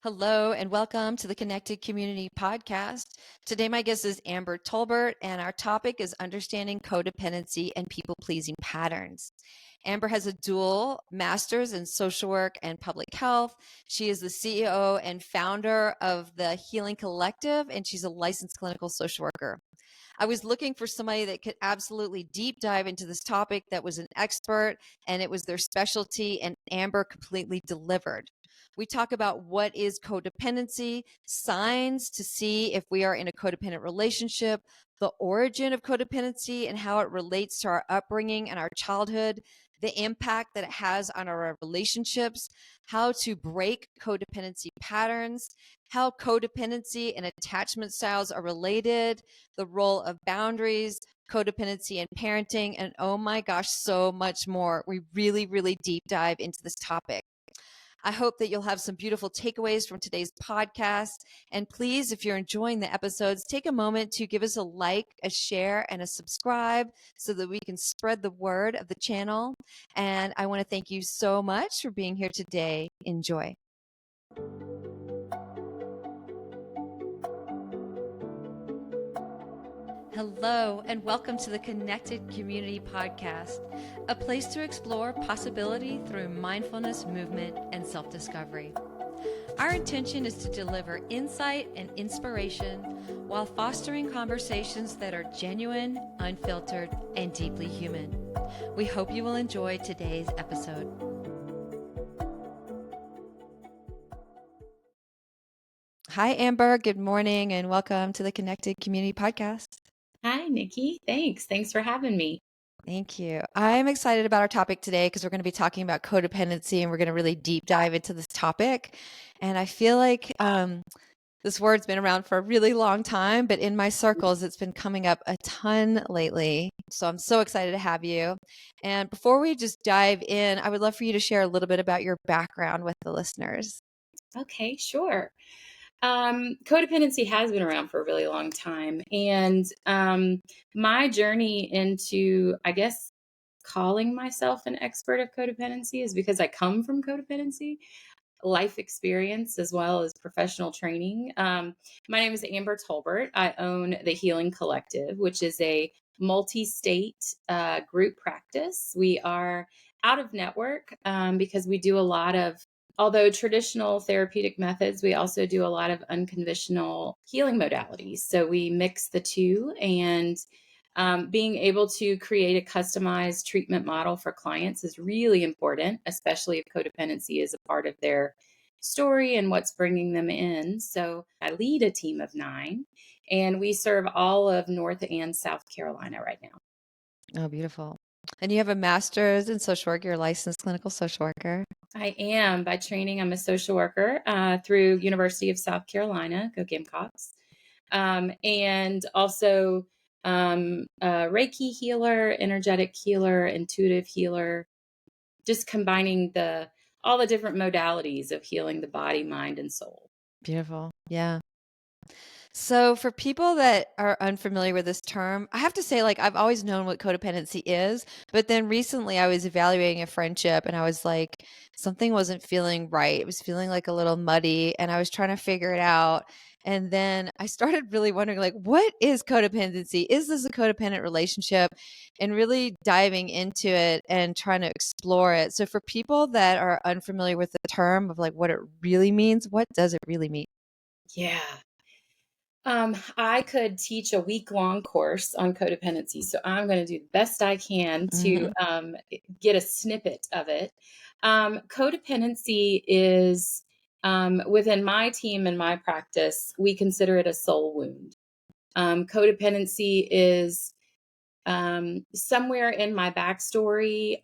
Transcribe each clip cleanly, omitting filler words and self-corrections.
Hello and welcome to the Connected Community Podcast. Today, my guest is Amber Tolbert, and our topic is understanding codependency and people-pleasing patterns. Amber has a dual master's in social work and public health. She is the CEO and founder of the Healing Collective, and she's a licensed clinical social worker. I was looking for somebody that could absolutely deep dive into this topic, that was an expert, and it was their specialty, and Amber completely delivered. We talk about what is codependency, signs to see if we are in a codependent relationship, the origin of codependency and how it relates to our upbringing and our childhood, the impact that it has on our relationships, how to break codependency patterns, how codependency and attachment styles are related, the role of boundaries, codependency and parenting, and oh my gosh, so much more. We really deep dive into this topic. I hope that you'll have some beautiful takeaways from today's podcast. And please, if you're enjoying the episodes, take a moment to give us a like, a share, and a subscribe so that we can spread the word of the channel. And I want to thank you so much for being here today. Enjoy. Hello, and welcome to the Connected Community Podcast, a place to explore possibility through mindfulness, movement, and self-discovery. Our intention is to deliver insight and inspiration while fostering conversations that are genuine, unfiltered, and deeply human. We hope you will enjoy today's episode. Hi, Amber. Good morning, and welcome to the Connected Community Podcast. Hi, Nikki. Thanks for having me. Thank you. I'm excited about our topic today because we're going to be talking about codependency, and we're going to really deep dive into this topic. And I feel like this word's been around for a really long time, but in my circles, it's been coming up a ton lately. So I'm so excited to have you. And before we just dive in, I would love for you to share a little bit about your background with the listeners. Okay, sure. Codependency has been around for a really long time. And my journey into, I guess, calling myself an expert of codependency is because I come from codependency, life experience, as well as professional training. My name is Amber Tolbert. I own the Healing Collective, which is a multi-state group practice. We are out of network because we do a lot of, although traditional therapeutic methods, we also do a lot of unconventional healing modalities. So we mix the two, and being able to create a customized treatment model for clients is really important, especially if codependency is a part of their story and what's bringing them in. So I lead a team of 9, and we serve all of North and South Carolina right now. Oh, beautiful. And you have a master's in social work. You're a licensed clinical social worker. I am. By training, I'm a social worker through University of South Carolina, go Gamecocks, and also a Reiki healer, energetic healer, intuitive healer, just combining all the different modalities of healing the body, mind, and soul. Beautiful. Yeah. So for people that are unfamiliar with this term, I have to say, like, I've always known what codependency is, but then recently I was evaluating a friendship and I was like, something wasn't feeling right. It was feeling like a little muddy and I was trying to figure it out. And then I started really wondering, like, what is codependency? Is this a codependent relationship? And really diving into it and trying to explore it. So for people that are unfamiliar with the term of like what it really means, what does it really mean? Yeah. I could teach a week-long course on codependency, so I'm going to do the best I can to get a snippet of it. Codependency is, within my team and my practice, we consider it a soul wound. Codependency is somewhere in my backstory.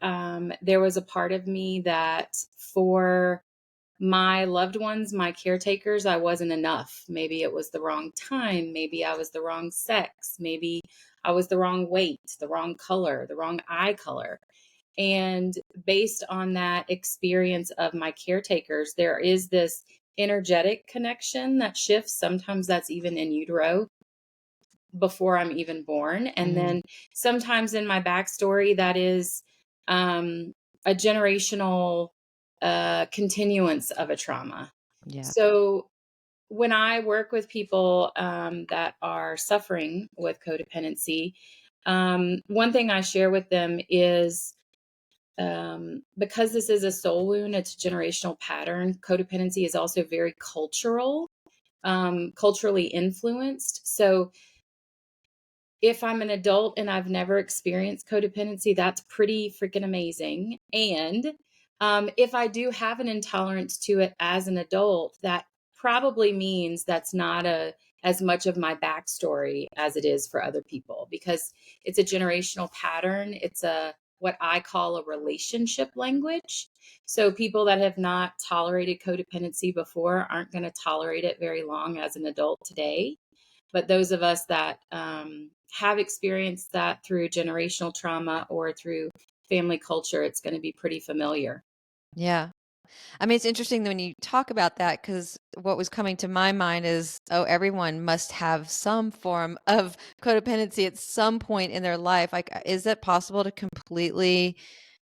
There was a part of me that for my loved ones, my caretakers, I wasn't enough. Maybe it was the wrong time. Maybe I was the wrong sex. Maybe I was the wrong weight, the wrong color, the wrong eye color. And based on that experience of my caretakers, there is this energetic connection that shifts. Sometimes that's even in utero before I'm even born. And then sometimes in my backstory, that is a generational continuance of a trauma. Yeah. So when I work with people that are suffering with codependency, one thing I share with them is because this is a soul wound, it's a generational pattern. Codependency is also very culturally influenced. So if I'm an adult and I've never experienced codependency, that's pretty freaking amazing. And if I do have an intolerance to it as an adult, that probably means that's not as much of my backstory as it is for other people, because it's a generational pattern. It's a what I call a relationship language. So people that have not tolerated codependency before aren't going to tolerate it very long as an adult today. But those of us that have experienced that through generational trauma or through family culture, it's going to be pretty familiar. Yeah. I mean, it's interesting when you talk about that because what was coming to my mind is, oh, everyone must have some form of codependency at some point in their life. Like, is it possible to completely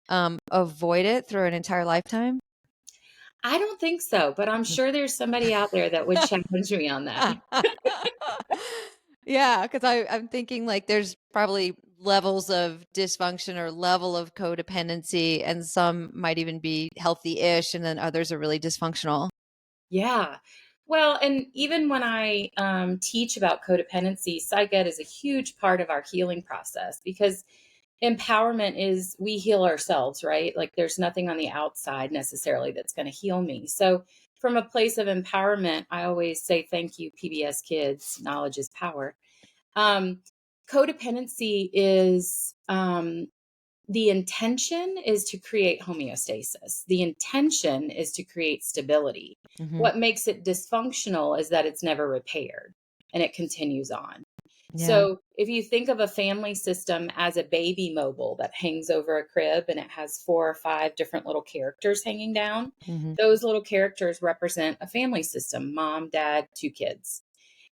avoid it through an entire lifetime? I don't think so, but I'm sure there's somebody out there that would challenge me on that. Yeah, because I'm thinking like there's probably levels of dysfunction or level of codependency, and some might even be healthy-ish, and then others are really dysfunctional. Yeah. Well, and even when I teach about codependency, psych ed is a huge part of our healing process, because empowerment is we heal ourselves, right? Like there's nothing on the outside necessarily that's going to heal me. So, from a place of empowerment, I always say, thank you, PBS kids. Knowledge is power. Um, Codependency is the intention is to create homeostasis. The intention is to create stability. Hmm. What makes it dysfunctional is that it's never repaired and it continues on. Yeah. So, if you think of a family system as a baby mobile that hangs over a crib and it has 4 or 5 different little characters hanging down, Hmm. those little characters represent a family system: mom, dad, 2 kids.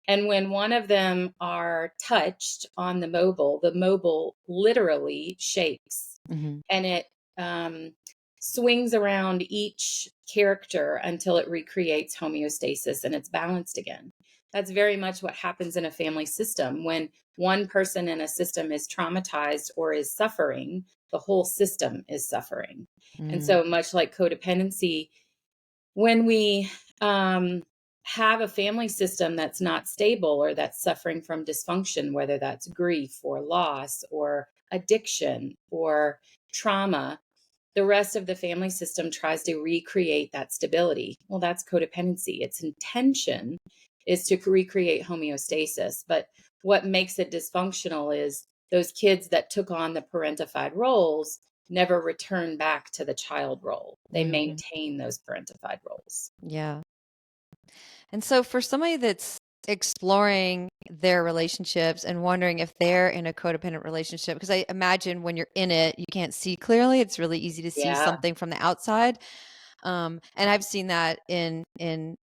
And when one of them are touched on the mobile literally shakes Hmm. and it um, swings around each character until it recreates homeostasis and it's balanced again. That's very much what happens in a family system. When one person in a system is traumatized or is suffering, the whole system is suffering. And Mm. so, much like codependency, when we have a family system that's not stable or that's suffering from dysfunction, whether that's grief or loss or addiction or trauma, the rest of the family system tries to recreate that stability. Well, that's codependency. Its intention is to recreate homeostasis. But what makes it dysfunctional is those kids that took on the parentified roles never return back to the child role. They Hmm. maintain those parentified roles. Yeah. And so for somebody that's exploring their relationships and wondering if they're in a codependent relationship, because I imagine when you're in it, you can't see clearly. It's really easy to see Yeah. something from the outside. And I've seen that in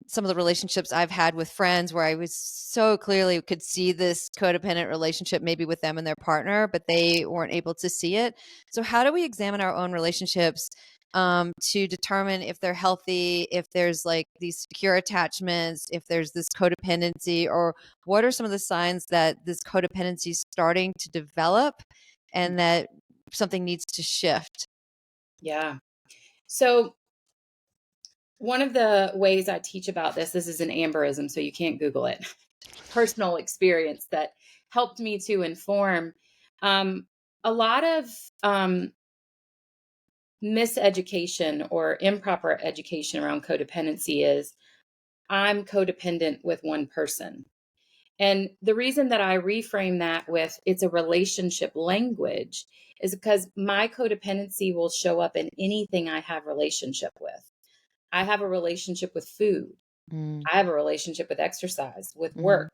some of the relationships I've had with friends where I was so clearly could see this codependent relationship maybe with them and their partner, but they weren't able to see it. So how do we examine our own relationships to determine if they're healthy, if there's like these secure attachments, if there's this codependency, or what are some of the signs that this codependency is starting to develop and that something needs to shift? Yeah. So, one of the ways I teach about this is an amberism, so you can't Google it. Personal experience that helped me to inform um, a lot of um, miseducation or improper education around codependency is I'm codependent with one person. And the reason that I reframe that with it's a relationship language is because my codependency will show up in anything I have relationship with. I have a relationship with food. Mm. I have a relationship with exercise, with Hmm. work.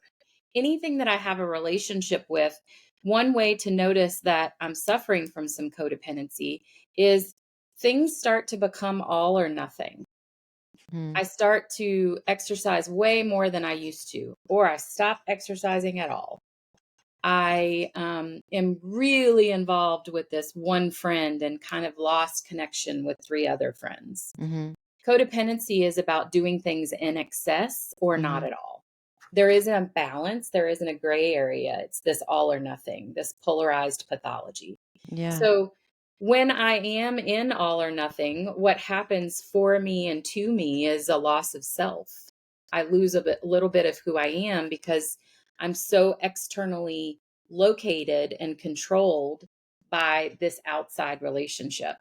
Anything that I have a relationship with, one way to notice that I'm suffering from some codependency is things start to become all or nothing. Hmm. I start to exercise way more than I used to, or I stop exercising at all. I am really involved with this one friend and kind of lost connection with 3 other friends. Hmm. Codependency is about doing things in excess or not at all. There isn't a balance. There isn't a gray area. It's this all or nothing, this polarized pathology. Yeah. So when I am in all or nothing, what happens for me and to me is a loss of self. I lose little bit of who I am because I'm so externally located and controlled by this outside relationship.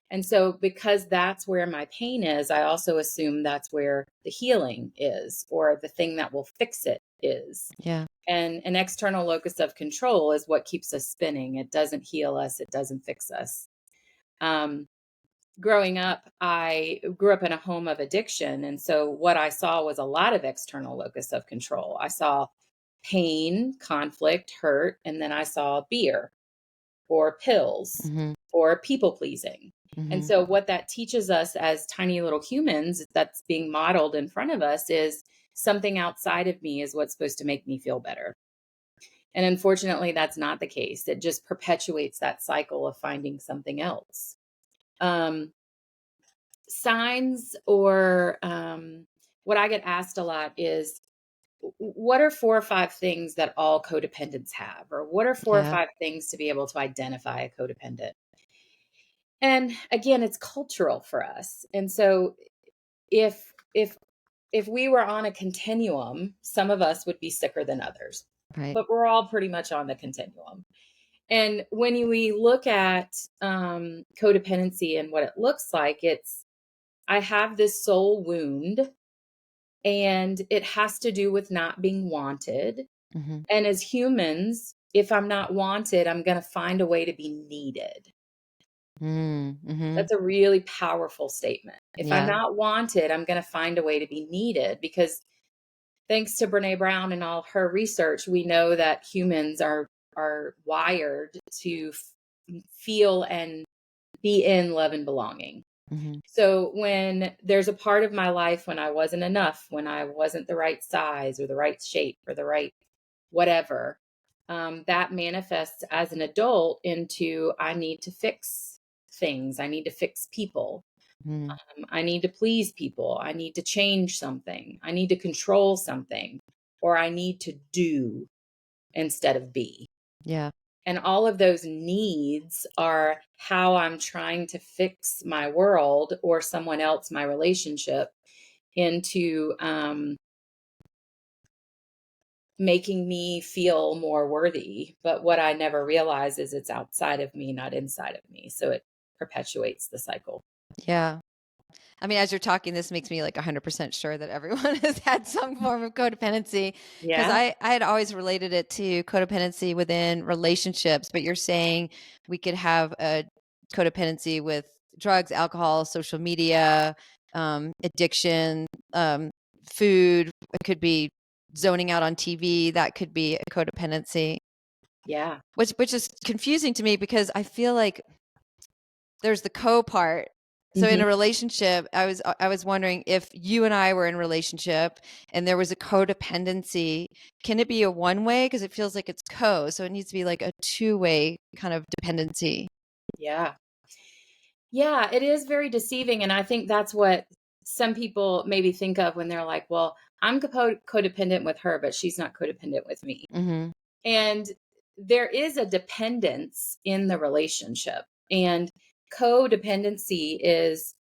And so, because that's where my pain is, I also assume that's where the healing is, or the thing that will fix it is. Yeah. And an external locus of control is what keeps us spinning. It doesn't heal us, it doesn't fix us. Growing up, I grew up in a home of addiction. And so, what I saw was a lot of external locus of control. I saw pain, conflict, hurt, and then I saw beer or pills or people pleasing. And so what that teaches us as tiny little humans that's being modeled in front of us is something outside of me is what's supposed to make me feel better. And unfortunately, that's not the case. It just perpetuates that cycle of finding something else. Signs or what I get asked a lot is, what are 4 or 5 things that all codependents have? Or what are 4 or 5 things to be able to identify a codependent? And again, it's cultural for us. And so if we were on a continuum, some of us would be sicker than others. Right. But we're all pretty much on the continuum. And when we look at codependency and what it looks like, it's, I have this soul wound and it has to do with not being wanted. And as humans, if I'm not wanted, I'm going to find a way to be needed. That's a really powerful statement. If I'm not wanted, I'm going to find a way to be needed, because thanks to Brene Brown and all her research, we know that humans are wired to feel and be in love and belonging. So when there's a part of my life when I wasn't enough, when I wasn't the right size or the right shape or the right whatever, that manifests as an adult into, I need to fix things. I need to fix people. I need to please people. I need to change something. I need to control something, or I need to do instead of be. Yeah. And all of those needs are how I'm trying to fix my world or someone else, my relationship, into making me feel more worthy. But what I never realize is it's outside of me, not inside of me. So it perpetuates the cycle. Yeah. I mean, as you're talking, this makes me like 100% sure that everyone has had some form of codependency, because Yeah. I had always related it to codependency within relationships, but you're saying we could have a codependency with drugs, alcohol, social media, addiction, food. It could be zoning out on TV. That could be a codependency. Yeah. Which is confusing to me, because I feel like there's the co part. So in a relationship, I was wondering, if you and I were in a relationship and there was a codependency, can it be a one-way? Because it feels like it's co, so it needs to be like a two-way kind of dependency. Yeah. Yeah, it is very deceiving. And I think that's what some people maybe think of when they're like, well, I'm codependent with her, but she's not codependent with me. And there is a dependence in the relationship. And codependency is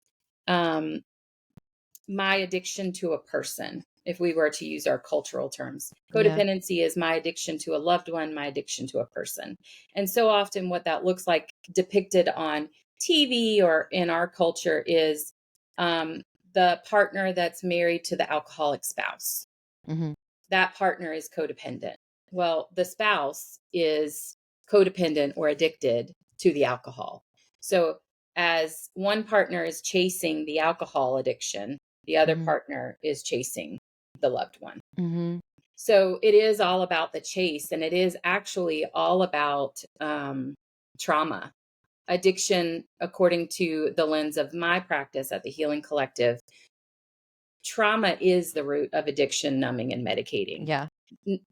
my addiction to a person, if we were to use our cultural terms. Codependency is my addiction to a loved one, my addiction to a person. And so often what that looks like depicted on TV or in our culture is the partner that's married to the alcoholic spouse. That partner is codependent. Well, the spouse is codependent or addicted to the alcohol. So as one partner is chasing the alcohol addiction, the other partner is chasing the loved one. So it is all about the chase, and it is actually all about trauma. Addiction, according to the lens of my practice at the Healing Collective, trauma is the root of addiction, numbing, and medicating. Yeah.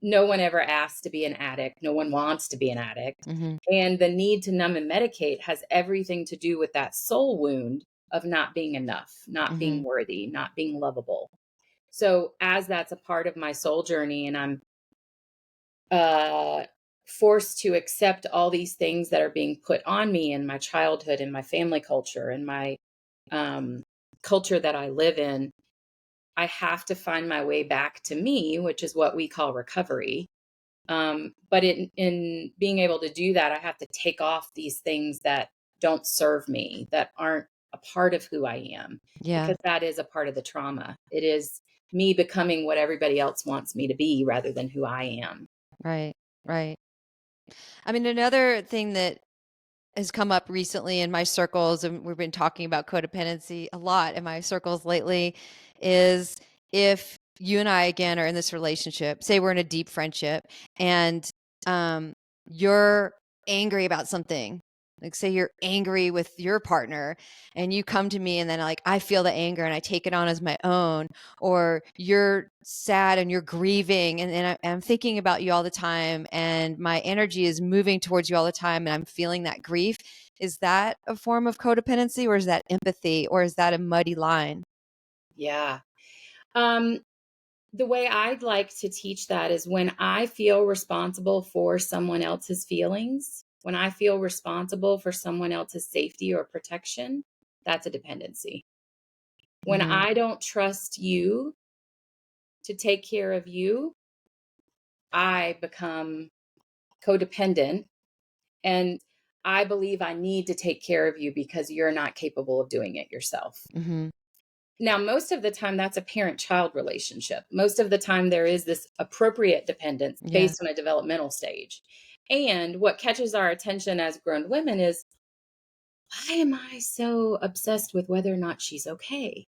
No one ever asked to be an addict. No one wants to be an addict. And the need to numb and medicate has everything to do with that soul wound of not being enough, not Mm-hmm. being worthy, not being lovable. So as that's a part of my soul journey, and I'm uh, forced to accept all these things that are being put on me in my childhood, in my family culture, in my um, culture that I live in, I have to find my way back to me, which is what we call recovery. But in being able to do that, I have to take off these things that don't serve me, that aren't a part of who I am, Yeah. because that is a part of the trauma. It is me becoming what everybody else wants me to be rather than who I am. Right. Right. I mean, another thing that has come up recently in my circles, and we've been talking about codependency a lot in my circles lately, is if you and I again are in this relationship, say we're in a deep friendship, and um, you're angry about something. Like, say you're angry with your partner and you come to me, and then like I feel the anger and I take it on as my own, or you're sad and you're grieving, and I'm thinking about you all the time, and my energy is moving towards you all the time, and I'm feeling that grief. Is that a form of codependency, or is that empathy, or is that a muddy line? Yeah. Um, the way I'd like to teach that is when I feel responsible for someone else's feelings, when I feel responsible for someone else's safety or protection, that's a dependency. When Hmm. I don't trust you to take care of you, I become codependent, and I believe I need to take care of you because you're not capable of doing it yourself. Hmm. Now, most of the time, that's a parent child relationship. Most of the time, there is this appropriate dependence Yeah. based on a developmental stage. And what catches our attention as grown women is, why am I so obsessed with whether or not she's okay?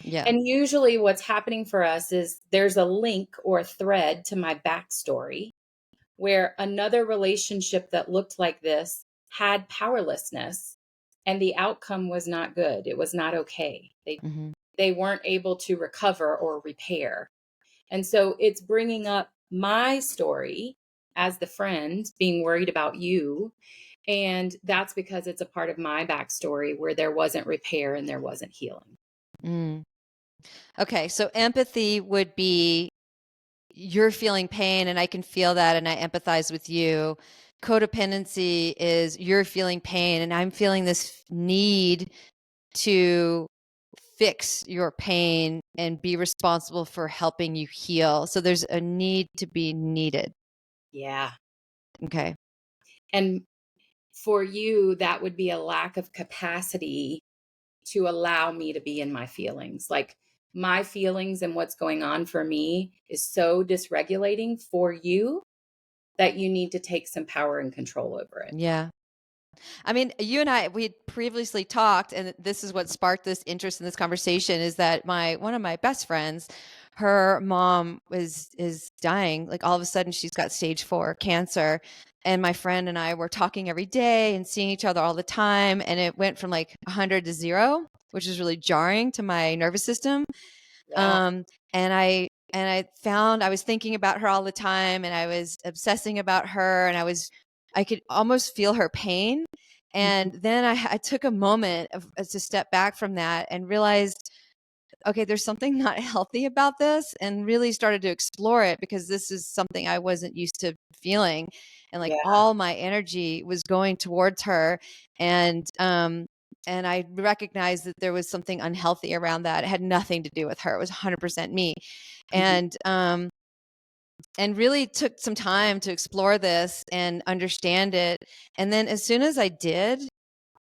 Yeah. And usually, what's happening for us is there's a link or a thread to my backstory where another relationship that looked like this had powerlessness, and the outcome was not good. It was not okay. Hmm. They weren't able to recover or repair. And so it's bringing up my story as the friend being worried about you. And that's because it's a part of my backstory where there wasn't repair and there wasn't healing. Mm. Okay. So empathy would be you're feeling pain and I can feel that and I empathize with you. Codependency is you're feeling pain and I'm feeling this need to fix your pain and be responsible for helping you heal. So there's a need to be needed. Yeah. Okay. And for you, that would be a lack of capacity to allow me to be in my feelings. Like my feelings and what's going on for me is so dysregulating for you that you need to take some power and control over it. Yeah. I mean, you and I, we had previously talked, and this is what sparked this interest in this conversation is that one of my best friends, her mom is dying. Like all of a sudden she's got stage 4 cancer. And my friend and I were talking every day and seeing each other all the time. And it went from like 100 to 0, which is really jarring to my nervous system. Yeah. Um, and I found I was thinking about her all the time, and I was obsessing about her, and I could almost feel her pain. Mhm. And then I took a moment to step back from that and realized, okay, there's something not healthy about this, and really started to explore it because this is something I wasn't used to feeling. And like Yeah. all my energy was going towards her. And, and I recognized that there was something unhealthy around that. It had nothing to do with her. It was 100% me. Mhm. And really took some time to explore this and understand it. And then as soon as I did,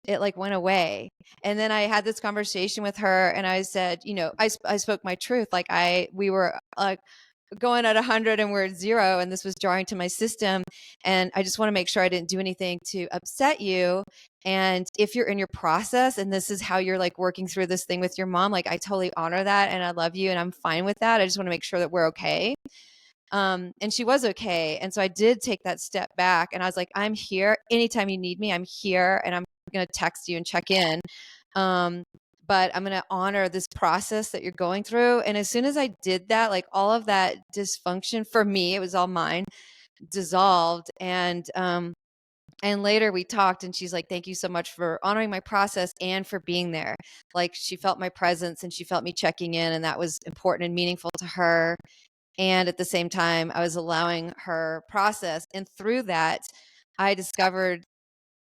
it like went away. And then I had this conversation with her and I said, I spoke my truth. Like we were going at 100 and we're at 0, and this was jarring to my system. And I just want to make sure I didn't do anything to upset you. And if you're in your process and this is how you're like working through this thing with your mom, like I totally honor that and I love you and I'm fine with that. I just want to make sure that we're okay. And she was okay. And so I did take that step back and I was like, I'm here anytime you need me. I'm here and I'm going to text you and check in. Um, but I'm going to honor this process that you're going through. And as soon as I did that, like all of that dysfunction for me, it was all mine, dissolved. And And later we talked and she's like, thank you so much for honoring my process and for being there. Like she felt my presence and she felt me checking in, and that was important and meaningful to her. And at the same time, I was allowing her process. And through that, I discovered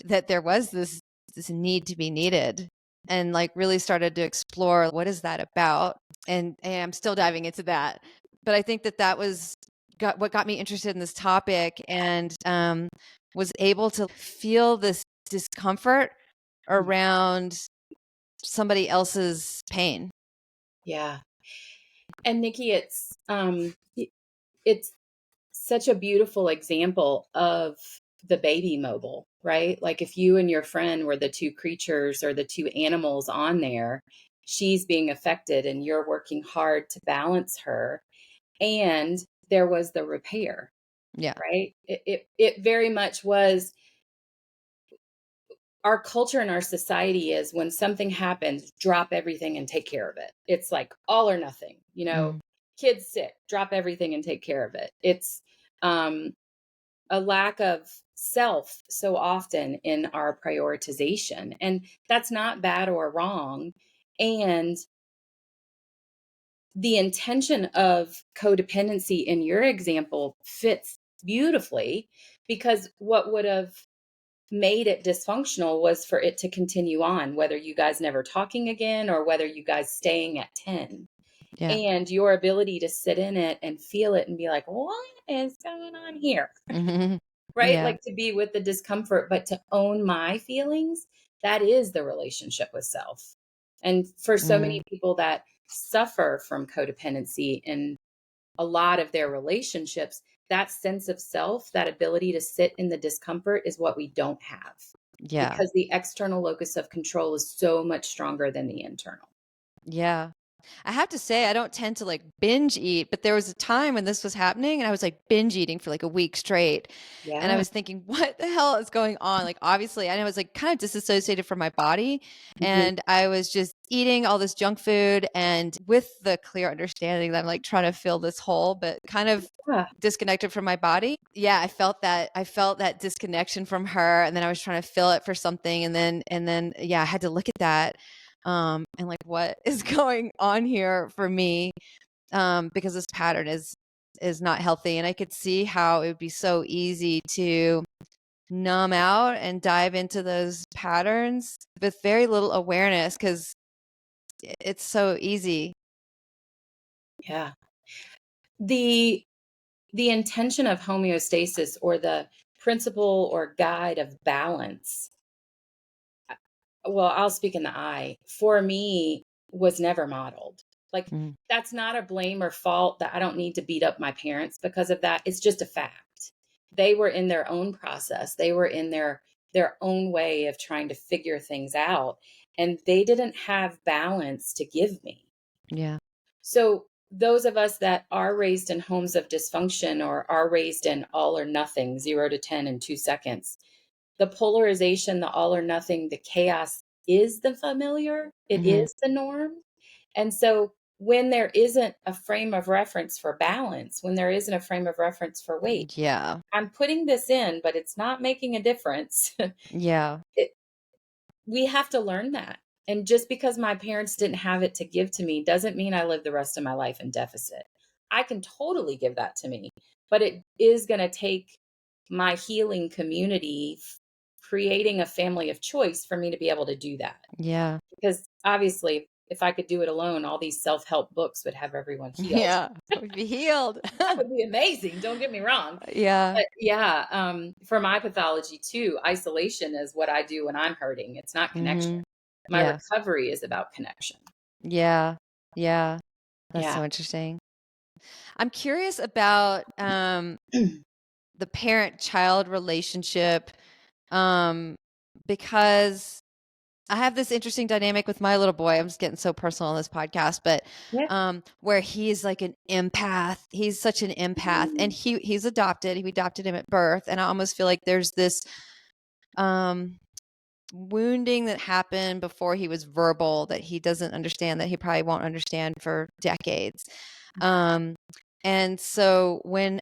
that there was this need to be needed, and like really started to explore what is that about. And I'm still diving into that. But I think that was what got me interested in this topic, and was able to feel this discomfort around somebody else's pain. Yeah. And Nikki, it's such a beautiful example of the baby mobile, right? Like if you and your friend were the two creatures or the two animals on there, she's being affected and you're working hard to balance her. And there was the repair, Yeah. right? It very much was. Our culture and our society is when something happens, drop everything and take care of it. It's like all or nothing, Mm. kids sick, drop everything and take care of it. It's um, a lack of self so often in our prioritization. And that's not bad or wrong. And the intention of codependency in your example fits beautifully, because what would have made it dysfunctional was for it to continue on, whether you guys never talking again or whether you guys staying at 10. Yeah. And your ability to sit in it and feel it and be like, what is going on here? Mm-hmm. Right? Yeah. Like to be with the discomfort, but to own my feelings, that is the relationship with self. And for so Mm. many people that suffer from codependency in a lot of their relationships, that sense of self, that ability to sit in the discomfort is what we don't have, Yeah. because the external locus of control is so much stronger than the internal. Yeah. I have to say, I don't tend to like binge eat, but there was a time when this was happening and I was like binge eating for like a week straight. And I Yeah. was thinking, what the hell is going on? Like, obviously, I was like kind of disassociated from my body, Mhm. and I was just eating all this junk food, and with the clear understanding that I'm like trying to fill this hole, but kind of Yeah. disconnected from my body. Yeah, I felt that disconnection from her, and then I was trying to fill it for something, and then yeah, I had to look at that, and like what is going on here for me, because this pattern is not healthy, and I could see how it would be so easy to numb out and dive into those patterns with very little awareness, because it's so easy. Yeah. The intention of homeostasis, or the principle or guide of balance, well, I'll speak in the I, for me, was never modeled. Like, Mm, that's not a blame or fault that I don't need to beat up my parents because of that. It's just a fact. They were in their own process. They were in their own way of trying to figure things out, and they didn't have balance to give me. yeah. So those of us that are raised in homes of dysfunction, or are raised in all or nothing, 0 to 10 in 2 seconds, the polarization, the all or nothing, the chaos is the familiar, it Hmm. is the norm. And so when there isn't a frame of reference for balance, when there isn't a frame of reference for weight, Yeah. I'm putting this in, but it's not making a difference. Yeah. it, we have to learn that. And just because my parents didn't have it to give to me doesn't mean I live the rest of my life in deficit. I can totally give that to me, but it is going to take my healing community creating a family of choice for me to be able to do that. Yeah. Because obviously, if I could do it alone, all these self help books would have everyone healed. Yeah. Would be healed. That would be amazing. Don't get me wrong. Yeah. But yeah, for my pathology too, isolation is what I do when I'm hurting. It's not connection. Hmm. My Yeah. recovery is about connection. Yeah. Yeah. That's Yeah. so interesting. I'm curious about the parent-child relationship, um, because I have this interesting dynamic with my little boy. I'm just getting so personal on this podcast, but Yeah. where he's like an empath. He's such an empath, and he's adopted. We adopted him at birth, and I almost feel like there's this um wounding that happened before he was verbal that he doesn't understand, that he probably won't understand for decades. Um, and so when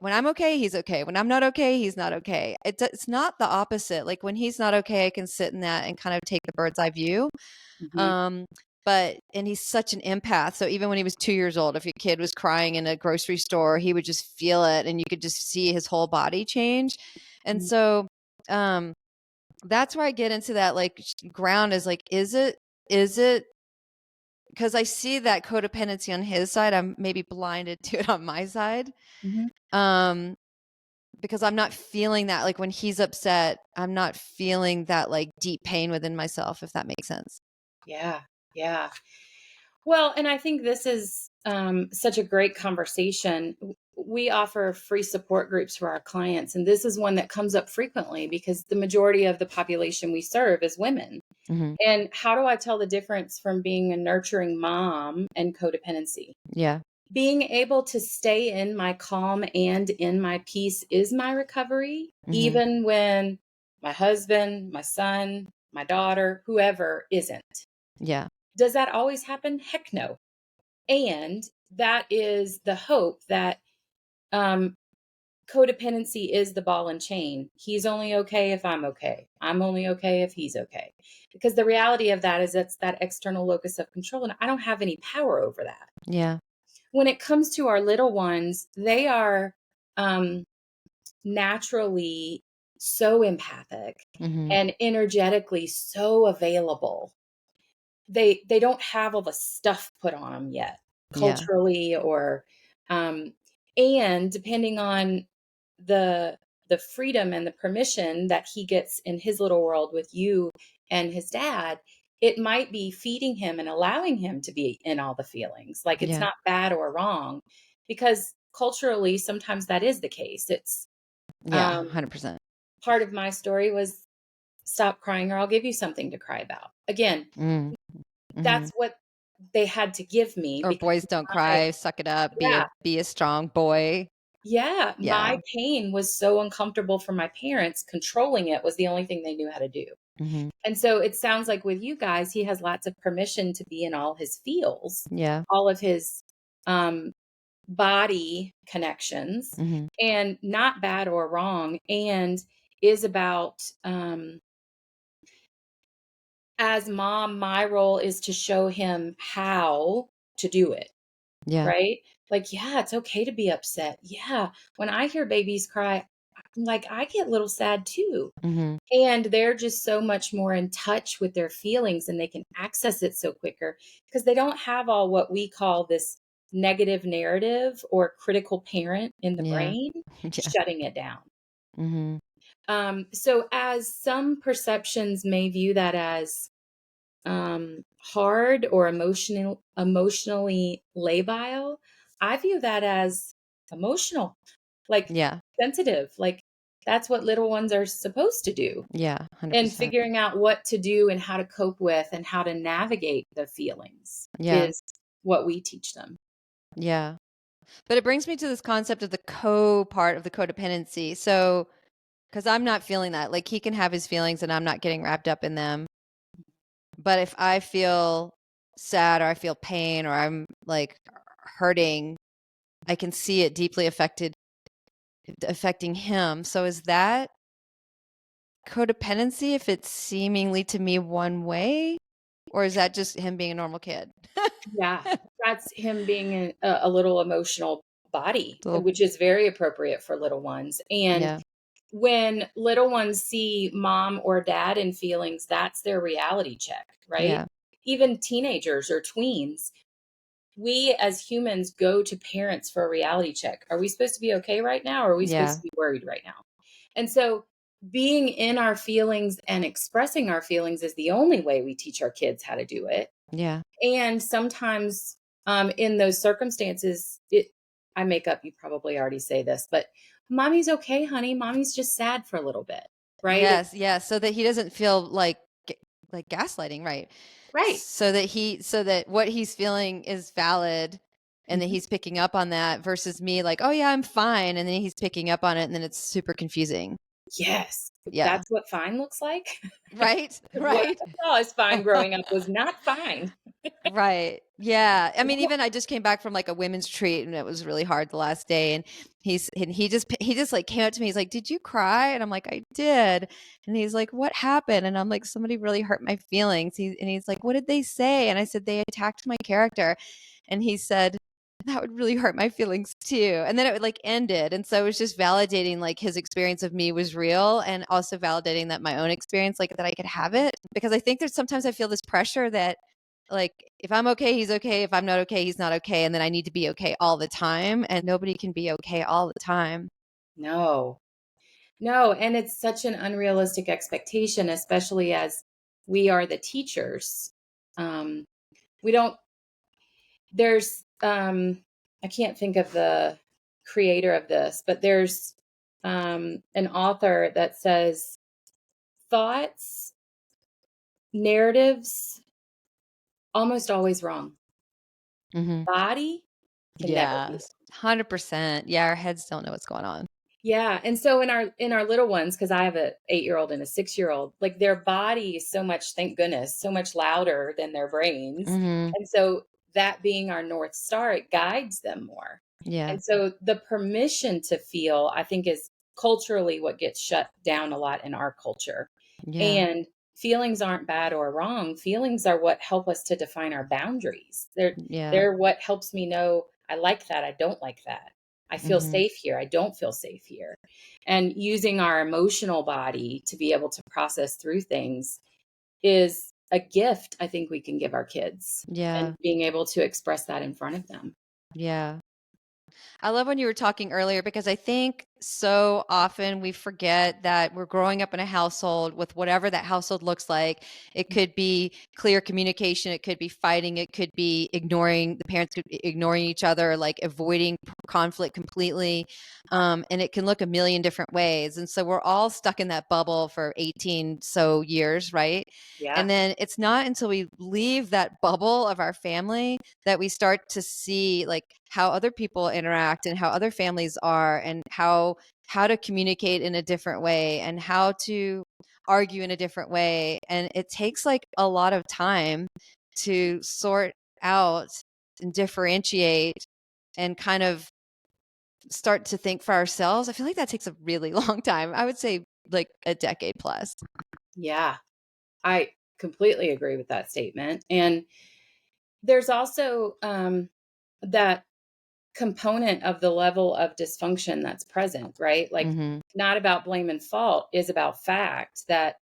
when I'm okay, he's okay. When I'm not okay, he's not okay. It's not the opposite. Like when he's not okay, I can sit in that and kind of take the bird's eye view. Mhm. Um, and he's such an empath. So even when he was 2 years old, if your kid was crying in a grocery store, he would just feel it and you could just see his whole body change. And Mhm. so, that's where I get into that like ground is like, is it, because I see that codependency on his side. I'm maybe blinded to it on my side. Mhm. Um, because I'm not feeling that, like when he's upset, I'm not feeling that like deep pain within myself, if that makes sense. Yeah. Yeah. Well, and I think this is such a great conversation. We offer free support groups for our clients, and this is one that comes up frequently because the majority of the population we serve is women. Hmm. And how do I tell the difference from being a nurturing mom and codependency? Yeah. Being able to stay in my calm and in my peace is my recovery, Hmm. even when my husband, my son, my daughter, whoever isn't. Yeah. Does that always happen? Heck no. And that is the hope that um, codependency is the ball and chain. He's only okay if I'm okay. I'm only okay if he's okay. Because the reality of that is that's that external locus of control, and I don't have any power over that. Yeah. When it comes to our little ones, they are um, naturally so empathic Hmm. and energetically so available. They don't have all the stuff put on them yet, Yeah. culturally or um, and depending on the the freedom and the permission that he gets in his little world with you and his dad, it might be feeding him and allowing him to be in all the feelings. Like it's Yeah. not bad or wrong because culturally sometimes that is the case. It's Yeah. um 100%. part of my story was stop crying or I'll give you something to cry about. Again, Mm. Hmm. that's what they had to give me Or because boys don't my cry, suck it up, yeah, be a strong boy. yeah, Yeah. my pain was so uncomfortable for my parents, controlling it was the only thing they knew how to do. Hmm. And so it sounds like with you guys, he has lots of permission to be in all his feels, Yeah. all of his um, body connections, Hmm. and not bad or wrong, and is about as mom, my role is to show him how to do it. Yeah. Right? Like, yeah, it's okay to be upset. Yeah. When I hear babies cry, like I get a little sad too. Hmm. And they're just so much more in touch with their feelings and they can access it so quicker because they don't have all what we call this negative narrative or critical parent in the Yeah. brain Yeah. shutting it down. Hmm. So as some perceptions may view that as hard or emotionally labile, I view that as emotional, like Yeah. sensitive, like that's what little ones are supposed to do. Yeah. And 100%. figuring out what to do and how to cope with and how to navigate the feelings Yeah. is what we teach them. Yeah. But it brings me to this concept of the co part of the codependency. So, because I'm not feeling that, like he can have his feelings and I'm not getting wrapped up in them. But if I feel sad or I feel pain or I'm like hurting, I can see it deeply affecting him. So is that codependency if it's seemingly to me one way? Or is that just him being a normal kid? Yeah, that's him being a little emotional body, Little, which is very appropriate for little ones. And yeah. when little ones see mom or dad in feelings, that's their reality check, right? Yeah. Even teenagers or tweens, we as humans go to parents for a reality check. Are we supposed to be okay right now? Or are we supposed Yeah. to be worried right now? And so being in our feelings and expressing our feelings is the only way we teach our kids how to do it. Yeah. And sometimes in those circumstances, I make up, you probably already say this, but mommy's okay, honey. Mommy's just sad for a little bit. Right. Yes, yes, so that he doesn't feel like gaslighting, right? Right. So that what he's feeling is valid and that Mhm. he's picking up on that versus me like, "Oh yeah, I'm fine." And then he's picking up on it and then it's super confusing. Yes. Yeah. That's what fine looks like. Right. What Right. I saw as fine growing up was not fine. Right. Yeah. I mean, even I just came back from like a women's retreat and it was really hard the last day. And he just like came up to me. He's like, "Did you cry?" And I'm like, "I did." And he's like, "What happened?" And I'm like, "Somebody really hurt my feelings." And he's like, "What did they say?" And I said, "They attacked my character." And he said, "That would really hurt my feelings too." And then it like ended. And so it was just validating like his experience of me was real and also validating that my own experience, like that I could have it. Because I think there's sometimes I feel this pressure that like if I'm okay, he's okay. If I'm not okay, he's not okay. And then I need to be okay all the time. And nobody can be okay all the time. No. No, and it's such an unrealistic expectation, especially as we are the teachers. Um, we don't there's I can't think of the creator of this, but there's an author that says thoughts, narratives, almost always wrong. Hmm. Body can never be. Yes. 100%. Yeah. Our heads don't know what's going on. Yeah, and so in our little ones, because I have a 8-year-old and a 6-year-old, like their body is so much, thank goodness, so much louder than their brains, Hmm. and so that being our North Star, it guides them more. Yeah. And so the permission to feel, I think, is culturally what gets shut down a lot in our culture. Yeah. And feelings aren't bad or wrong. Feelings are what help us to define our boundaries. Yeah. They're what helps me know I like that, I don't like that. I feel Hmm. safe here. I don't feel safe here. And using our emotional body to be able to process through things is a gift I think we can give our kids, and Yeah. being able to express that in front of them. Yeah. I love when you were talking earlier because I think so often we forget that we're growing up in a household with whatever that household looks like. It could be clear communication, it could be fighting, it could be ignoring the parents, could be ignoring each other, like avoiding conflict completely. And it can look a million different ways. And so we're all stuck in that bubble for 18 so years, right? Yeah. And then it's not until we leave that bubble of our family that we start to see like how other people interact and how other families are and how to communicate in a different way and how to argue in a different way. And it takes like a lot of time to sort out and differentiate and kind of start to think for ourselves. I feel like that takes a really long time. I would say like a decade plus. Yeah. I completely agree with that statement. And there's also that component of the level of dysfunction that's present, right? Like, Hmm. not about blame and fault, is about fact that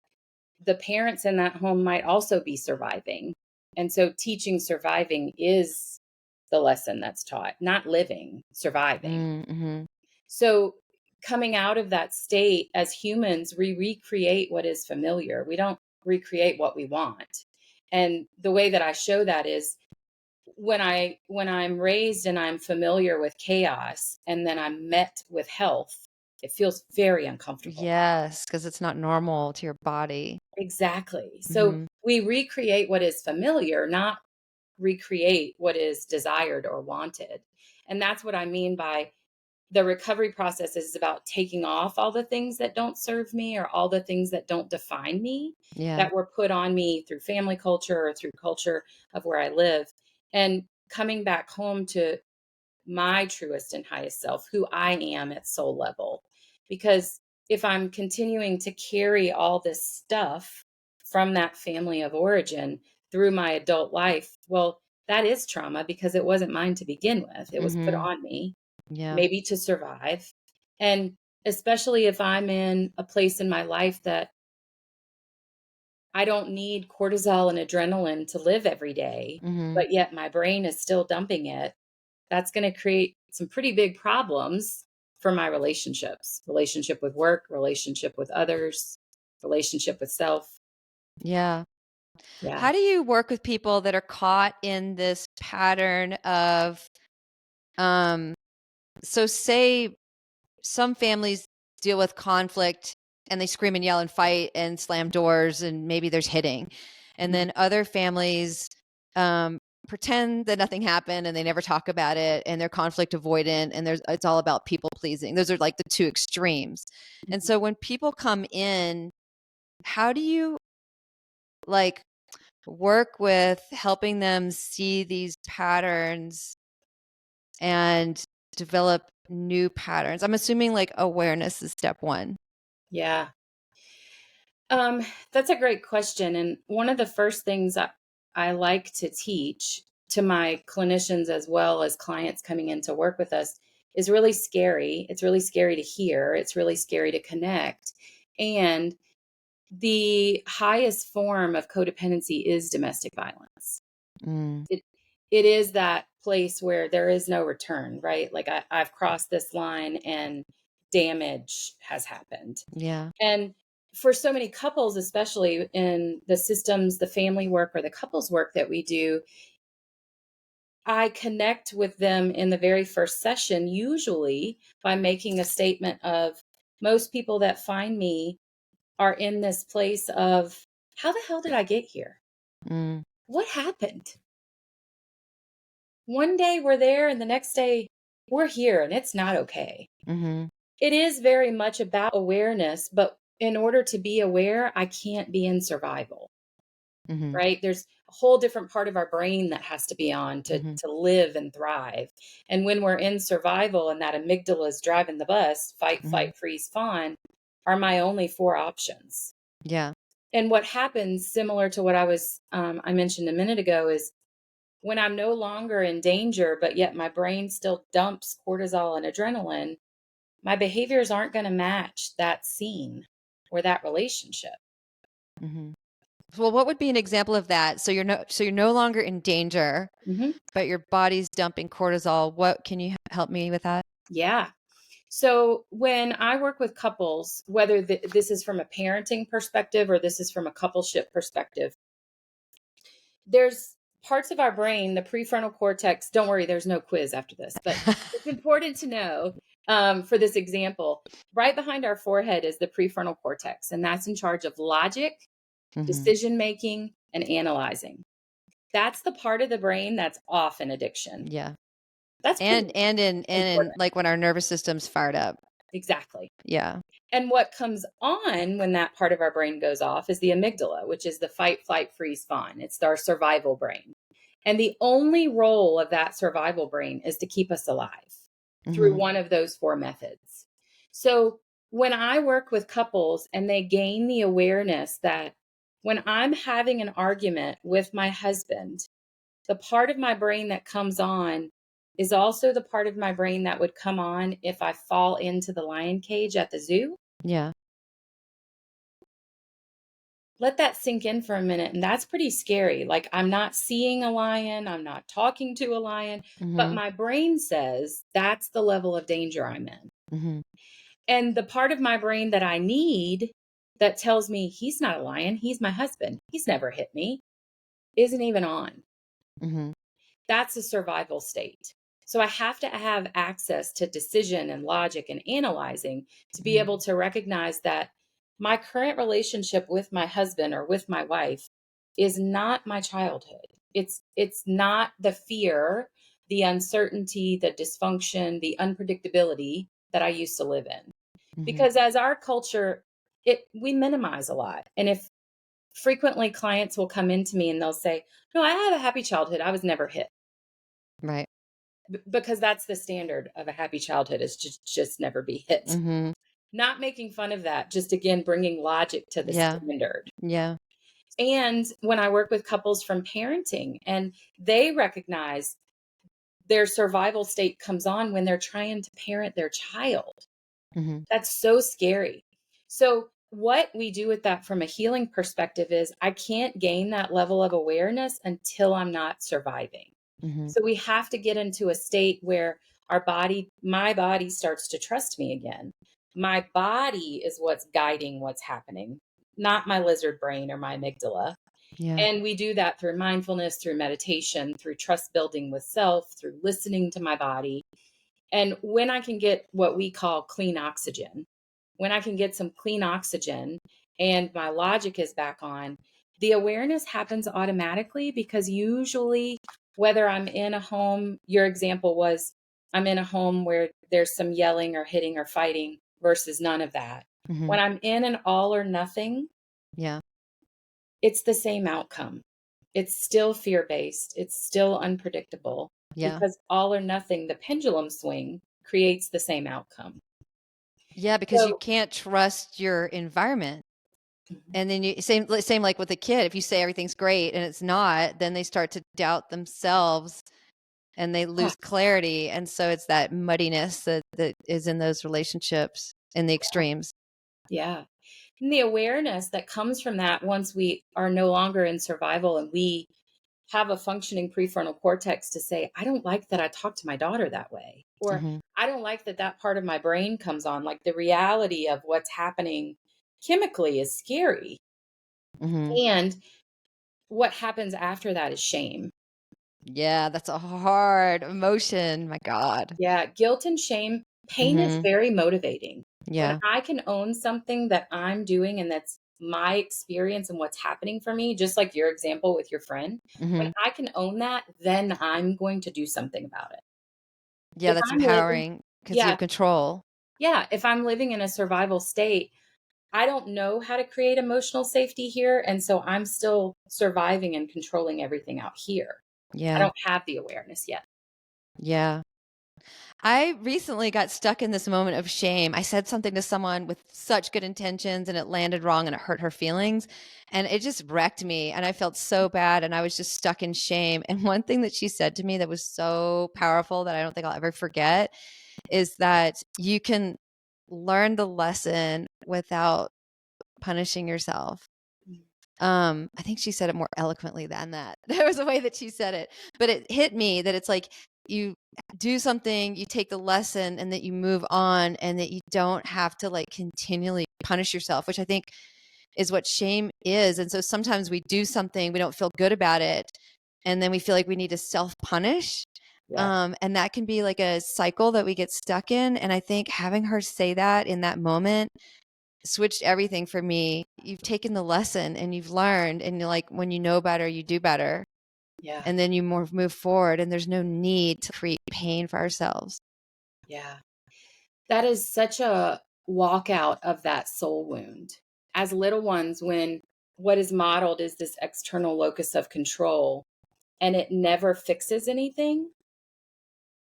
the parents in that home might also be surviving. And so teaching surviving is the lesson that's taught, not living, surviving. Hmm. So coming out of that state as humans, we recreate what is familiar. We don't recreate what we want. And the way that I show that is when I'm raised and I'm familiar with chaos and then I'm met with health, it feels very uncomfortable. Yes, because it's not normal to your body. Exactly. So Hmm. we recreate what is familiar, not recreate what is desired or wanted. And that's what I mean by the recovery process is about taking off all the things that don't serve me or all the things that don't define me, Yeah. that were put on me through family culture or through culture of where I live, and coming back home to my truest and highest self, who I am at soul level. Because if I'm continuing to carry all this stuff from that family of origin through my adult life, well, that is trauma because it wasn't mine to begin with. It was put Hmm. on me, Yeah. maybe to survive. And especially if I'm in a place in my life that I don't need cortisol and adrenaline to live every day, Hmm. but yet my brain is still dumping it, that's going to create some pretty big problems for my relationships, relationship with work, relationship with others, relationship with self. Yeah. Yeah. How do you work with people that are caught in this pattern of, um, so say some families deal with conflict and they scream and yell and fight and slam doors and maybe there's hitting. And Mhm. then other families, um, pretend that nothing happened and they never talk about it, and they're conflict avoidant, and it's all about people pleasing. Those are like the two extremes. And so when people come in, how do you like work with helping them see these patterns and develop new patterns? I'm assuming like awareness is step one. Yeah. That's a great question. And one of the first things I like to teach to my clinicians as well as clients coming in to work with us is really scary. It's really scary to hear. It's really scary to connect. And the highest form of codependency is domestic violence. Mm, It it is that place where there is no return, right? Like I've crossed this line and damage has happened. yeah. And for so many couples, especially in the systems, the family work or the couples work that we do, I connect with them in the very first session, usually by making a statement of most people that find me are in this place of, how the hell did I get here? Mm, What happened? One day we're there and the next day we're here and it's not okay. mm-hmm, It is very much about awareness, but in order to be aware, I can't be in survival. mm-hmm, Right? There's a whole different part of our brain that has to be on mm-hmm, to live and thrive. And when we're in survival and that amygdala is driving the bus, fight, mm-hmm. flight, freeze, fawn are my only four options. Yeah. And what happens, similar to what I mentioned a minute ago, is when I'm no longer in danger, but yet my brain still dumps cortisol and adrenaline, my behaviors aren't going to match that scene or that relationship. Mm-hmm. Well, what would be an example of that? So you're no longer in danger, Hmm. but your body's dumping cortisol. What can you help me with that? Yeah. So when I work with couples, whether this is from a parenting perspective or this is from a coupleship perspective, there's parts of our brain, the prefrontal cortex. Don't worry, there's no quiz after this, but it's important to know for this example. Right behind our forehead is the prefrontal cortex, and that's in charge of logic, Mm-hmm. decision making, and analyzing. That's the part of the brain that's off in addiction. Yeah. That's pretty And in important. like when our nervous system's fired up. Exactly. Yeah. And what comes on when that part of our brain goes off is the amygdala, which is the fight, flight, freeze, fawn. It's our survival brain. And the only role of that survival brain is to keep us alive through Mm-hmm. one of those four methods. So when I work with couples and they gain the awareness that when I'm having an argument with my husband, the part of my brain that comes on is also the part of my brain that would come on if I fall into the lion cage at the zoo. Yeah. Let that sink in for a minute. And that's pretty scary. Like, I'm not seeing a lion, I'm not talking to a lion, but Mm-hmm. my brain says that's the level of danger I'm in. Mm-hmm. And the part of my brain that I need that tells me he's not a lion, he's my husband, he's never hit me, isn't even on. Mm-hmm. That's a survival state. So I have to have access to decision and logic and analyzing to be Mm-hmm. able to recognize that my current relationship with my husband or with my wife is not my childhood. It's not the fear, the uncertainty, the dysfunction, the unpredictability that I used to live in. Mm-hmm. Because as our culture, it we minimize a lot. And if frequently clients will come into me and they'll say, "No, I had a happy childhood. I was never hit." Right. Because that's the standard of a happy childhood, is just never be hit. Mm-hmm. Not making fun of that, just again bringing logic to the Yeah. standard. Yeah. And when I work with couples from parenting and they recognize their survival state comes on when they're trying to parent their child, Mm-hmm. that's so scary. So what we do with that from a healing perspective is I can't gain that level of awareness until I'm not surviving. Mm-hmm. So we have to get into a state where my body starts to trust me again. My body is what's guiding what's happening, not my lizard brain or my amygdala. Yeah. And we do that through mindfulness, through meditation, through trust building with self, through listening to my body. And when I can get what we call clean oxygen, when I can get some clean oxygen and my logic is back on, the awareness happens automatically because usually Whether I'm in a home, your example was I'm in a home where there's some yelling or hitting or fighting versus none of that. Mm-hmm. When I'm in an all or nothing, Yeah. it's the same outcome. It's still fear based, it's still unpredictable Yeah. because all or nothing, the pendulum swing creates the same outcome. Yeah, because you So, can't trust your environment. mhm. And then you same like with a kid. If you say everything's great and it's not, then they start to doubt themselves and they Yeah, lose clarity. And so it's that muddiness that is in those relationships in the extremes. yeah. And the awareness that comes from that once we are no longer in survival and we have a functioning prefrontal cortex to say, I don't like that I talk to my daughter that way. Or Mm-hmm. I don't like that that part of my brain comes on. Like the reality of what's happening chemically is scary. Mm-hmm. And what happens after that is shame. Yeah, that's a hard emotion. My God. Yeah, guilt and shame, pain is Mm-hmm. very motivating. When Yeah. I can own something that I'm doing and that's my experience and what's happening for me, just like your example with your friend, when Mm-hmm. I can own that, then I'm going to do something about it. Yeah, If that's I'm living, empowering because you yeah, have control. yeah, if I'm living in a survival state, I don't know how to create emotional safety here. And so I'm still surviving and controlling everything out here. I Yeah. don't have the awareness yet. Yeah. I recently got stuck in this moment of shame. I said something to someone with such good intentions and it landed wrong and it hurt her feelings. And it just wrecked me. And I felt so bad. And I was just stuck in shame. And one thing that she said to me that was so powerful that I don't think I'll ever forget is that you can learn the lesson without punishing yourself. I think she said it more eloquently than that. There was a way that she said it, but it hit me that it's like you do something, you take the lesson and that you move on and that you don't have to like continually punish yourself, which I think is what shame is. And so sometimes we do something, we don't feel good about it, and then we feel like we need to self-punish. Yeah. And that can be like a cycle that we get stuck in. And I think having her say that in that moment switched everything for me. You've taken the lesson and you've learned, and you're like, when you know better, you do better. Yeah. And then you move forward, and there's no need to create pain for ourselves. Yeah. That is such a walkout of that soul wound. As little ones, when what is modeled is this external locus of control and it never fixes anything.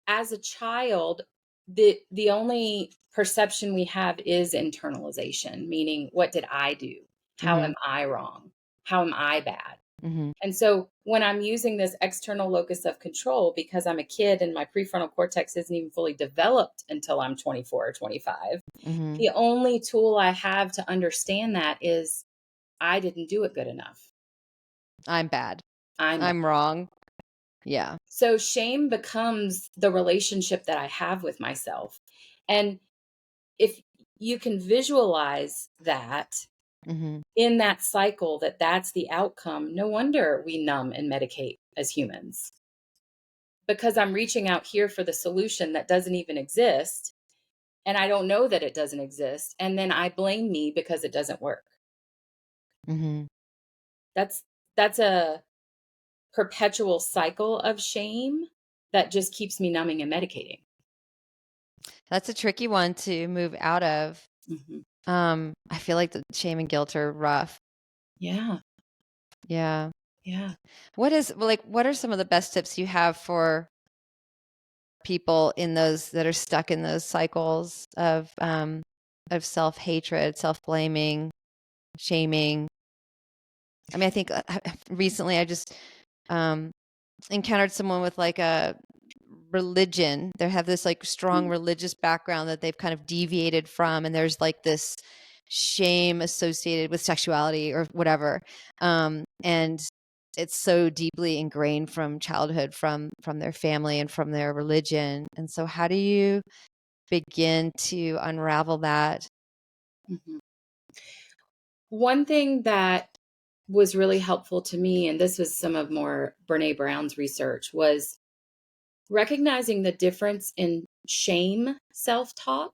As a child, the only perception we have is internalization, meaning what did I do? How Mm-hmm. am I wrong? How am I bad? Mm-hmm. And so when I'm using this external locus of control because I'm a kid and my prefrontal cortex isn't even fully developed until I'm 24 or 25, Mm-hmm. the only tool I have to understand that is I didn't do it good enough. I'm bad. I'm bad. I'm wrong. Yeah. So shame becomes the relationship that I have with myself. And if you can visualize that Mm-hmm. in that cycle, that that's the outcome, no wonder we numb and medicate as humans because I'm reaching out here for the solution that doesn't even exist. And I don't know that it doesn't exist. And then I blame me because it doesn't work. Mm-hmm. That's that's a perpetual cycle of shame that just keeps me numbing and medicating. That's a tricky one to move out of. Mhm. I feel like the shame and guilt are rough. Yeah. Yeah. Yeah. What are some of the best tips you have for people in those that are stuck in those cycles of self-hatred, self-blaming, shaming? I mean, I think recently I just um, encountered someone with like a religion. They have this like strong Mm. religious background that they've kind of deviated from, and there's like this shame associated with sexuality or whatever. And it's so deeply ingrained from childhood, from their family and from their religion. And so, how do you begin to unravel that? Mhm. One thing that was really helpful to me, and this was some of more Brene Brown's research, was recognizing the difference in shame self talk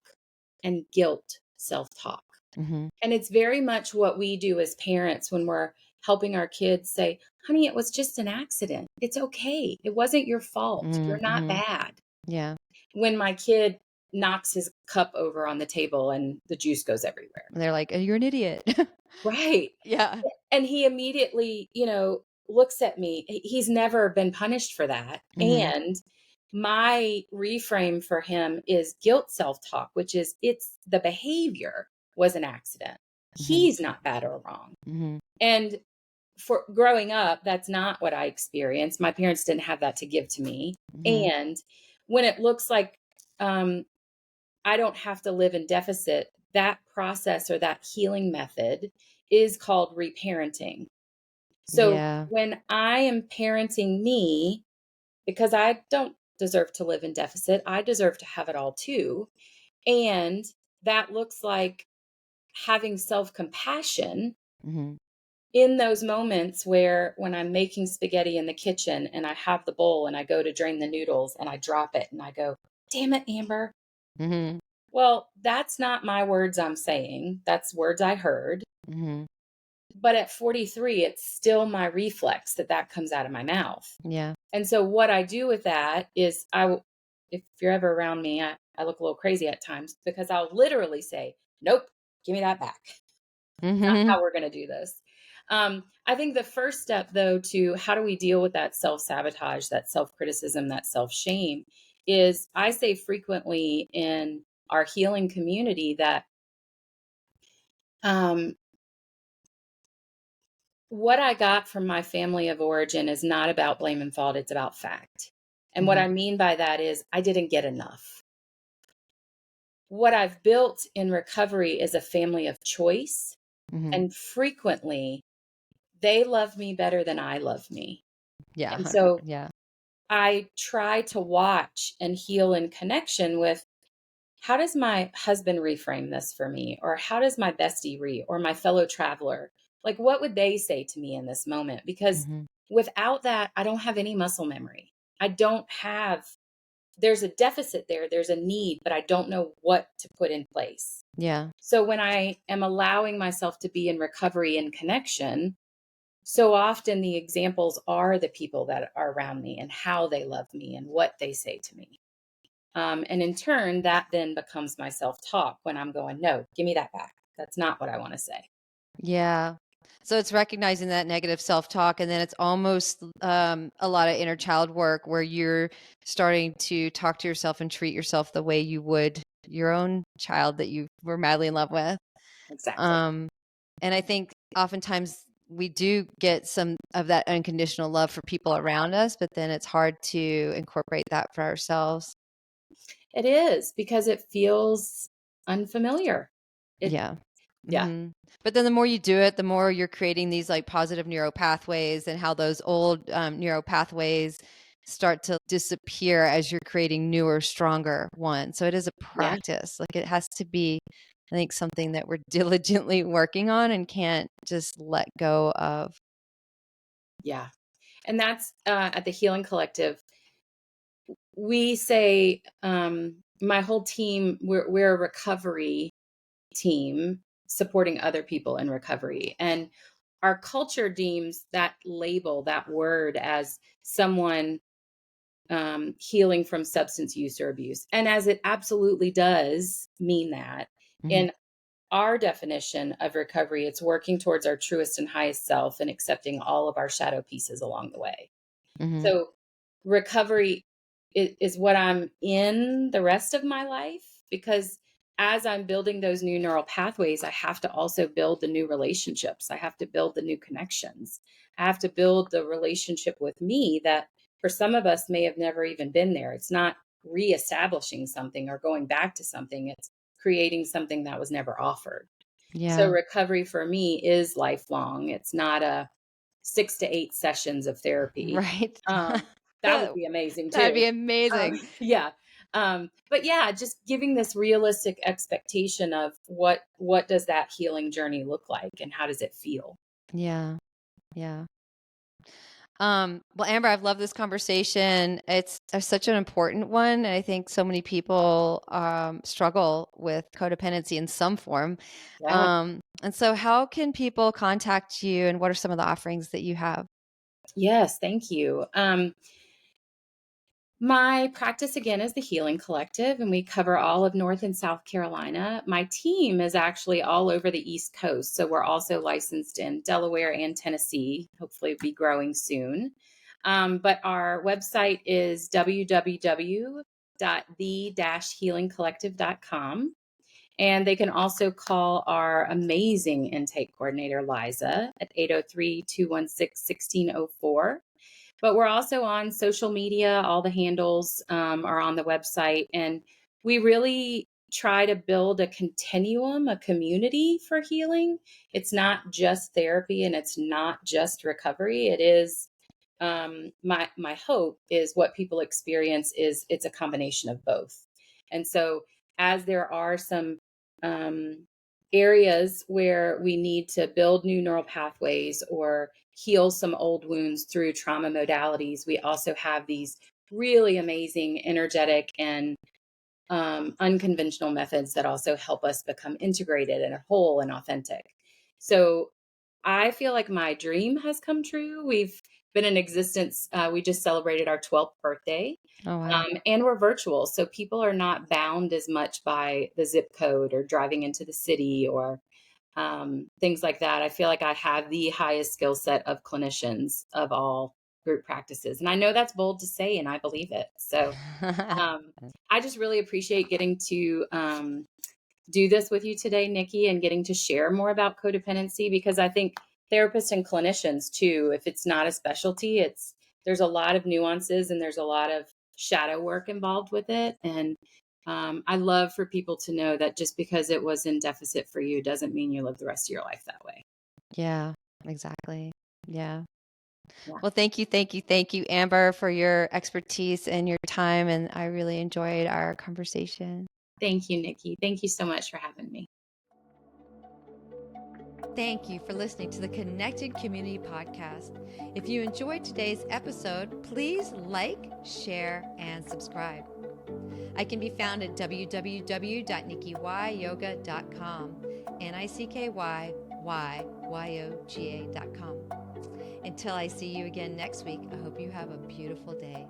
and guilt self talk. Hmm. And it's very much what we do as parents when we're helping our kids say, honey, it was just an accident. It's okay. It wasn't your fault. You're not Mm-hmm. bad. Yeah. When my kid knocks his cup over on the table and the juice goes everywhere. And they're like, "Oh, you're an idiot." Right. Yeah. And he immediately, looks at me. He's never been punished for that. Mm-hmm. And my reframe for him is guilt self-talk, which is it's the behavior was an accident. Mm-hmm. He's not bad or wrong. Mm-hmm. And for growing up, that's not what I experienced. My parents didn't have that to give to me. Mm-hmm. And when it looks like I don't have to live in deficit, that process or that healing method is called reparenting. So Yeah. when I am parenting me, because I don't deserve to live in deficit, I deserve to have it all too. And that looks like having self compassion Mm-hmm. in those moments where when I'm making spaghetti in the kitchen and I have the bowl and I go to drain the noodles and I drop it and I go, damn it, Amber. Mm-hmm. Well, that's not my words I'm saying. That's words I heard. Mm-hmm. But at 43, it's still my reflex that comes out of my mouth. Yeah. And so what I do with that is if you're ever around me, I look a little crazy at times because I'll literally say, nope, give me that back. Not Mm-hmm. how we're going to do this. I think the first step, though, to how do we deal with that self sabotage, that self criticism, that self shame is I say frequently in our healing community that um, what I got from my family of origin is not about blame and fault, it's about fact. And what Mm-hmm. I mean by that is I didn't get enough. What I've built in recovery is a family of choice. Mm-hmm. And frequently, they love me better than I love me. Yeah. And so Yeah. I try to watch and heal in connection with how does my husband reframe this for me? Or how does my bestie or my fellow traveler, like what would they say to me in this moment? Because Mm-hmm. without that, I don't have any muscle memory. I don't have, there's a deficit there, there's a need, but I don't know what to put in place. Yeah. So when I am allowing myself to be in recovery and connection, so often the examples are the people that are around me and how they love me and what they say to me. And in turn, that then becomes my self talk when I'm going, no, give me that back. That's not what I want to say. Yeah. So it's recognizing that negative self-talk, and then it's almost a lot of inner child work where you're starting to talk to yourself and treat yourself the way you would your own child that you were madly in love with. Exactly. Um, and I think oftentimes we do get some of that unconditional love for people around us, but then it's hard to incorporate that for ourselves. It is because it feels unfamiliar. It, Yeah. yeah, Mhm. But then the more you do it, the more you're creating these like positive neural pathways, and how those old neural pathways start to disappear as you're creating newer, stronger ones. So it is a yeah, practice. Like it has to be, I think, something that we're diligently working on and can't just let go of. yeah. And that's at the Healing Collective. We say, my whole team, we're a recovery team supporting other people in recovery. And our culture deems that label, that word, as someone healing from substance use or abuse. And as it absolutely does mean that, Mhm. in our definition of recovery, it's working towards our truest and highest self and accepting all of our shadow pieces along the way. Mhm. So recovery is what I'm in the rest of my life because as I'm building those new neural pathways, I have to also build the new relationships. I have to build the new connections. I have to build the relationship with me that for some of us may have never even been there. It's not reestablishing something or going back to something, it's creating something that was never offered. So Yeah. recovery for me is lifelong. It's not a 6 to 8 sessions of therapy. Right. Um, that would be amazing That'd too. be amazing. Yeah. But yeah, just giving this realistic expectation of what does that healing journey look like and how does it feel? Yeah. Yeah. Well, Amber, I've loved this conversation. It's such an important one. I think so many people struggle with codependency in some form. Yeah. And so how can people contact you, and what are some of the offerings that you have? Yes, thank you. My practice again is the Healing Collective, and we cover all of North and South Carolina. My team is actually all over the East Coast. So we're also licensed in Delaware and Tennessee, hopefully, be growing soon. But our website is www.the-healingcollective.com. And they can also call our amazing intake coordinator, Liza, at 803-216-1604. But we're also on social media. All the handles are on the website. And we really try to build a continuum, a community for healing. It's not just therapy and it's not just recovery. It is my hope is what people experience is it's a combination of both. And so as there are some um, areas where we need to build new neural pathways or heal some old wounds through trauma modalities, we also have these really amazing energetic and unconventional methods that also help us become integrated and whole and authentic. So I feel like my dream has come true. We've been in existence. We just celebrated our 12th birthday, Oh, wow. and we're virtual. So people are not bound as much by the zip code or driving into the city or things like that. I feel like I have the highest skill set of clinicians of all group practices. And I know that's bold to say, and I believe it. So I just really appreciate getting to do this with you today, Nikki, and getting to share more about codependency, because I think therapists and clinicians too, if it's not a specialty, there's a lot of nuances and there's a lot of shadow work involved with it. And I love for people to know that just because it was in deficit for you doesn't mean you live the rest of your life that way. Yeah, exactly. Yeah. Yeah. Well, thank you, Amber, for your expertise and your time. And I really enjoyed our conversation. Thank you, Nikki. Thank you so much for having me. Thank you for listening to the Connected Community Podcast. If you enjoyed today's episode, please like, share, and subscribe. I can be found at www.nikkiyoga.com, NICKYYYOGA.com. Until I see you again next week, I hope you have a beautiful day.